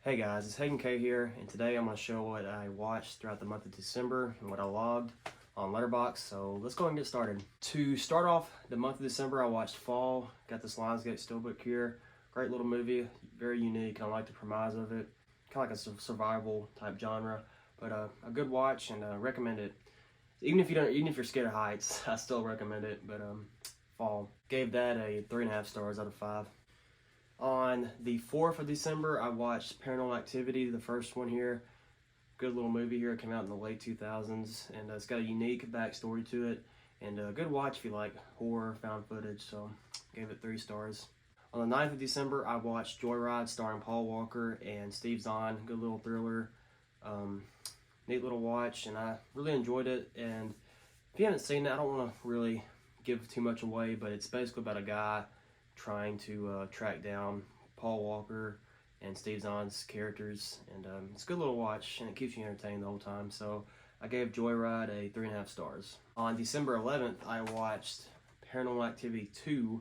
Hey guys, it's Hagan K here, and today I'm going to show what I watched throughout the month of December and what I logged on Letterboxd. So let's go ahead and get started. To start off the month of December, I watched Fall. Got this Lionsgate Steelbook here. Great little movie, very unique. I like the premise of it. Kind of like a survival type genre, but a good watch, and recommend it. Even if you're scared of heights, I still recommend it. But Fall, gave that a 3.5 stars out of 5. On the 4th of December, I watched Paranormal Activity, the first one here. Good little movie here. It came out in the late 2000s, and it's got a unique backstory to it. And a good watch if you like horror, found footage, so gave it 3 stars. On the 9th of December, I watched Joyride, starring Paul Walker and Steve Zahn. Good little thriller. Neat little watch, and I really enjoyed it. And if you haven't seen it, I don't want to really give too much away, but it's basically about a guy trying to track down Paul Walker and Steve Zahn's characters, and it's a good little watch, and it keeps you entertained the whole time. So I gave Joyride a 3.5 stars. On December 11th, I watched Paranormal Activity 2,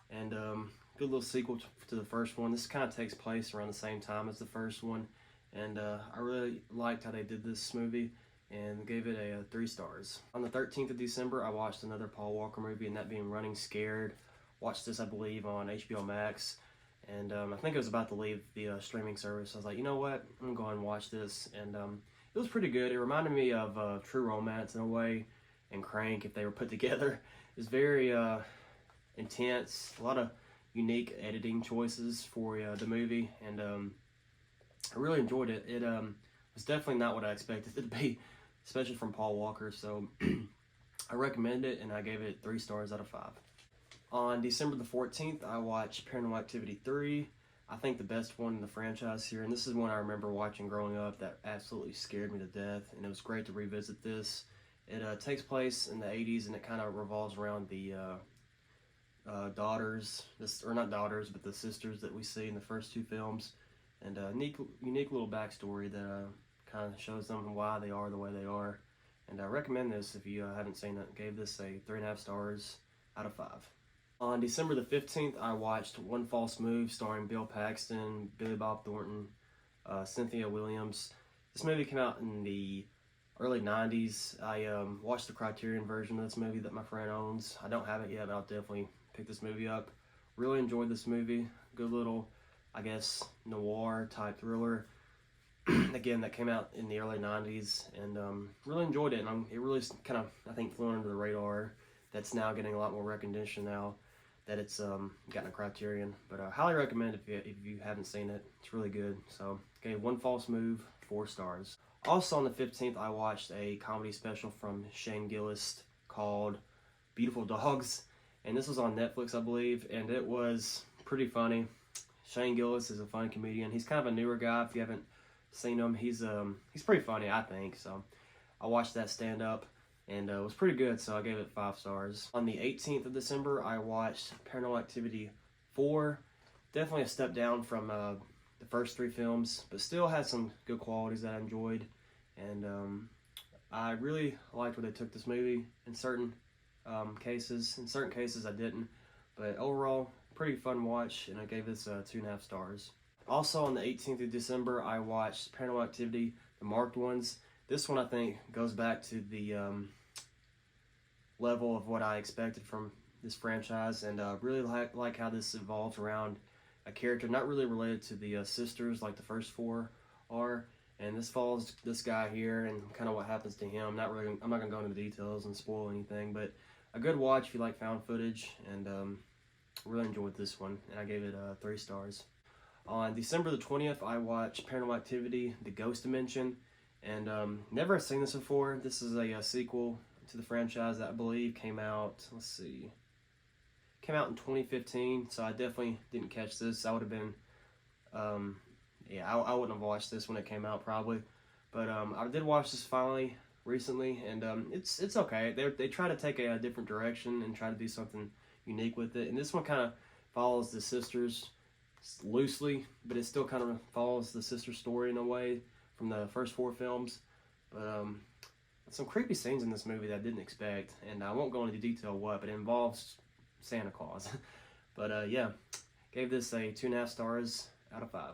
and good little sequel to the first one. This kind of takes place around the same time as the first one, and I really liked how they did this movie and gave it a 3 stars. On the 13th of December, I watched another Paul Walker movie, and that being Running Scared. Watched this, I believe, on HBO Max, and I think it was about to leave the streaming service. I was like, you know what, I'm going to go ahead and watch this, and it was pretty good. It reminded me of True Romance in a way, and Crank if they were put together. It's very intense, a lot of unique editing choices for the movie, and I really enjoyed it. It was definitely not what I expected it to be, especially from Paul Walker, so I recommend it, and I gave it 3 stars out of 5. On December the 14th, I watched Paranormal Activity 3. I think the best one in the franchise here, and this is one I remember watching growing up that absolutely scared me to death, and it was great to revisit this. It takes place in the 80s, and it kind of revolves around the daughters, or not daughters, but the sisters that we see in the first 2 films, and a unique little backstory that kind of shows them why they are the way they are. And I recommend this if you haven't seen it. Gave this a 3.5 stars out of 5. On December the 15th, I watched One False Move, starring Bill Paxton, Billy Bob Thornton, Cynthia Williams. This movie came out in the early 90s. I watched the Criterion version of this movie that my friend owns. I don't have it yet, but I'll definitely pick this movie up. Really enjoyed this movie. Good little, I guess, noir type thriller. Again, that came out in the early 90s, and really enjoyed it. And it really kind of, I think, flew under the radar. That's now getting a lot more recognition now that it's gotten a Criterion, but I highly recommend if you haven't seen it. It's really good. So, okay, One False Move, 4 stars. Also on the 15th, I watched a comedy special from Shane Gillis called Beautiful Dogs, and this was on Netflix, I believe, and it was pretty funny. Shane Gillis is a funny comedian. He's kind of a newer guy. If you haven't seen him, he's pretty funny, I think. So I watched that stand up, and it was pretty good, so I gave it 5 stars. On the 18th of December, I watched Paranormal Activity 4. Definitely a step down from the first 3 films, but still had some good qualities that I enjoyed. And I really liked where they took this movie in certain cases. In certain cases, I didn't. But overall, pretty fun watch, and I gave this 2.5 stars. Also, on the 18th of December, I watched Paranormal Activity, the marked ones. This one, I think, goes back to the level of what I expected from this franchise, and really like how this evolves around a character not really related to the sisters like the first 4 are, and this follows this guy here and kind of what happens to him. I'm not gonna go into the details and spoil anything, but a good watch if you like found footage, and really enjoyed this one, and I gave it 3 stars. On December the 20th, I watched Paranormal Activity, The Ghost Dimension, and never have seen this before. This is a sequel to the franchise that I believe came out, came out in 2015, so I definitely didn't catch this. I would have been, I wouldn't have watched this when it came out probably, but I did watch this finally recently, and it's okay. They try to take a different direction and try to do something unique with it, and this one kind of follows the sisters loosely, but it still kind of follows the sister story in a way from the first 4 films, but some creepy scenes in this movie that I didn't expect, and I won't go into detail what, but it involves Santa Claus. But yeah, gave this a 2.5 stars out of 5.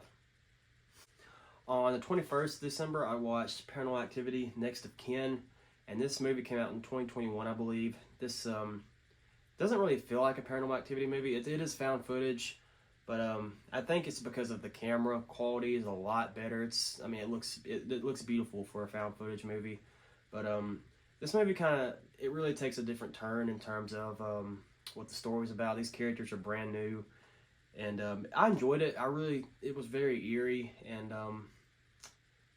On the 21st of December, I watched Paranormal Activity: Next of Kin, and this movie came out in 2021, I believe. This doesn't really feel like a Paranormal Activity movie. It is found footage, but I think it's because of the camera quality is a lot better. I mean, it looks beautiful for a found footage movie, but this movie it really takes a different turn in terms of what the story's about. These characters are brand new, and I enjoyed it. It was very eerie, and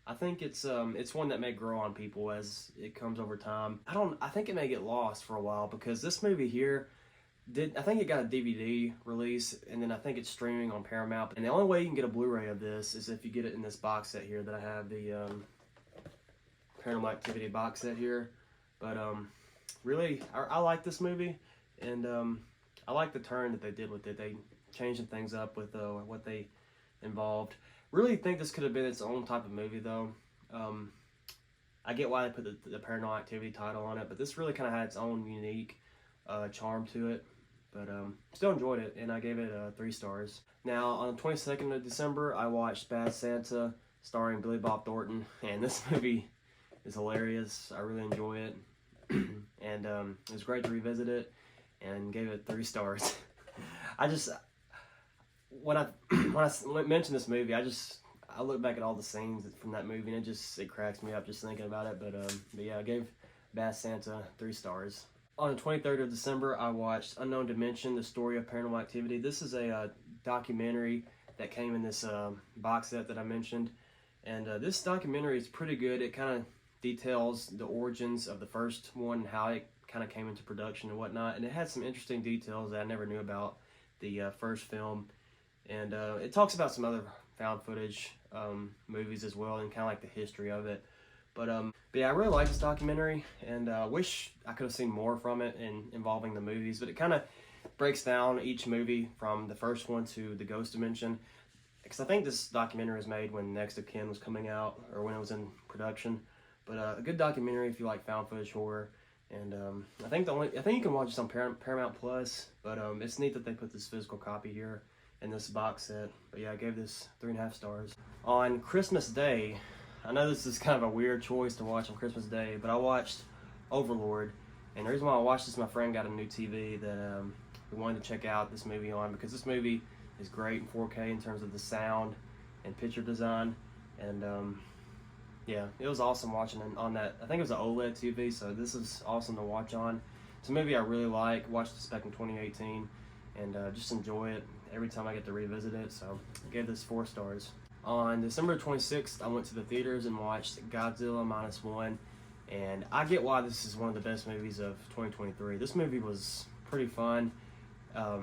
I think it's one that may grow on people as it comes over time. I think it may get lost for a while because this movie here I think it got a DVD release, and then I think it's streaming on Paramount. And the only way you can get a Blu-ray of this is if you get it in this box set here that I have, the Paranormal Activity box set here. But really, I like this movie, and I like the turn that they did with it. They changing things up with what they involved. Really think this could have been its own type of movie, though. I get why they put the Paranormal Activity title on it, but this really kind of had its own unique charm to it. But still enjoyed it, and I gave it 3 stars. Now, on the 22nd of December, I watched Bad Santa, starring Billy Bob Thornton, and this movie is hilarious. I really enjoy it, and it was great to revisit it, and gave it 3 stars. When I mentioned this movie, I look back at all the scenes from that movie, and it cracks me up just thinking about it. But yeah, I gave Bad Santa 3 stars. On the 23rd of December, I watched Unknown Dimension: The Story of Paranormal Activity. This is a documentary that came in this box set that I mentioned, and this documentary is pretty good. It kind of details the origins of the first one, how it kind of came into production and whatnot, and it had some interesting details that I never knew about the first film. And it talks about some other found footage movies as well, and kind of like the history of it. But yeah, I really like this documentary, and I wish I could have seen more from it involving the movies. But it kind of breaks down each movie from the first one to the Ghost Dimension. Because I think this documentary was made when Next of Kin was coming out, or when it was in production. But a good documentary if you like found footage horror. And I think you can watch this on Paramount Plus. But it's neat that they put this physical copy here in this box set. But yeah, I gave this 3.5 stars. On Christmas Day, I know this is kind of a weird choice to watch on Christmas Day, but I watched Overlord. And the reason why I watched this, my friend got a new TV that we wanted to check out this movie on, because this movie is great in 4K in terms of the sound and picture design. And yeah, it was awesome watching it on that. I think it was an OLED TV, so this is awesome to watch on. It's a movie I really like. Watched this back in 2018, and just enjoy it every time I get to revisit it. So I gave this 4 stars. On December 26th, I went to the theaters and watched Godzilla Minus One, and I get why this is one of the best movies of 2023. This movie was pretty fun, a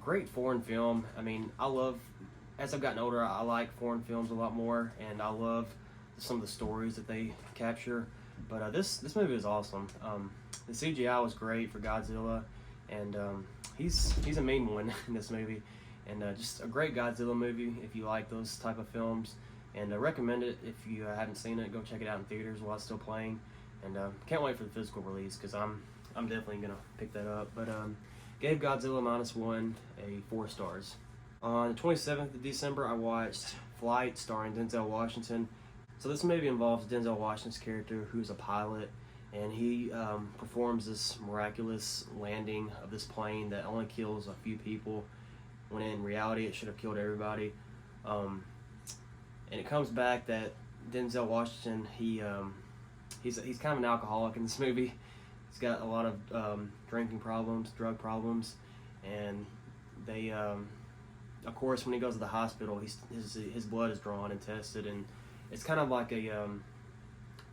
great foreign film. I mean, as I've gotten older, I like foreign films a lot more, and I love some of the stories that they capture. But this movie is awesome. The CGI was great for Godzilla, and he's a mean one in this movie. And just a great Godzilla movie if you like those type of films. And I recommend it if you haven't seen it. Go check it out in theaters while it's still playing. And can't wait for the physical release, because I'm definitely going to pick that up. But gave Godzilla Minus One a 4 stars. On the 27th of December, I watched Flight, starring Denzel Washington. So this movie involves Denzel Washington's character, who's a pilot, and he performs this miraculous landing of this plane that only kills a few people, when in reality it should have killed everybody. And it comes back that Denzel Washington, he's kind of an alcoholic in this movie. He's got a lot of drinking problems, drug problems, and they, of course, when he goes to the hospital, his blood is drawn and tested, and it's kind of like a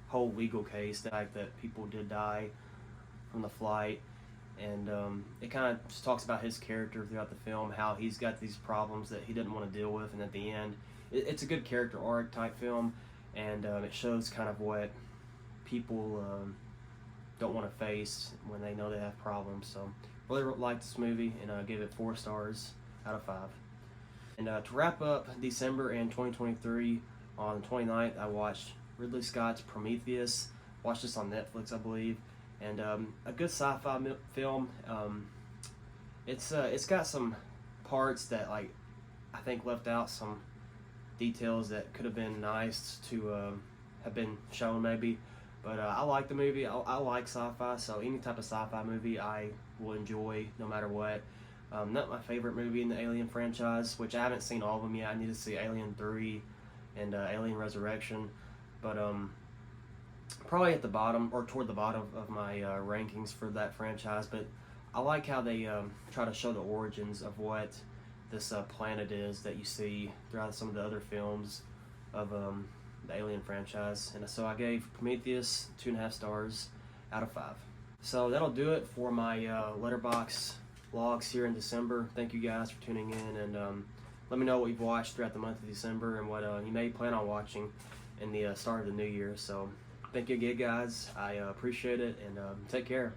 whole legal case, the fact that people did die from the flight. And it kind of just talks about his character throughout the film, how he's got these problems that he didn't want to deal with, and at the end, it's a good character arc type film, and it shows kind of what people don't want to face when they know they have problems. So really liked this movie, and I gave it 4 stars out of 5. And to wrap up December in 2023, on the 29th, I watched Ridley Scott's Prometheus. Watched this on Netflix, I believe. And a good sci-fi film. It's got some parts that, like, I think left out some details that could have been nice to have been shown maybe. But I like the movie. I like sci-fi, so any type of sci-fi movie I will enjoy no matter what. Not my favorite movie in the Alien franchise, which I haven't seen all of them yet. I need to see Alien 3 and Alien Resurrection. But probably at the bottom, or toward the bottom of my rankings for that franchise. But I like how they try to show the origins of what this planet is that you see throughout some of the other films of the Alien franchise. And so I gave Prometheus 2.5 stars out of 5. So that'll do it for my Letterboxd vlogs here in December. Thank you guys for tuning in, and let me know what you've watched throughout the month of December and what you may plan on watching in the start of the new year. So thank you again, guys. I appreciate it, and take care.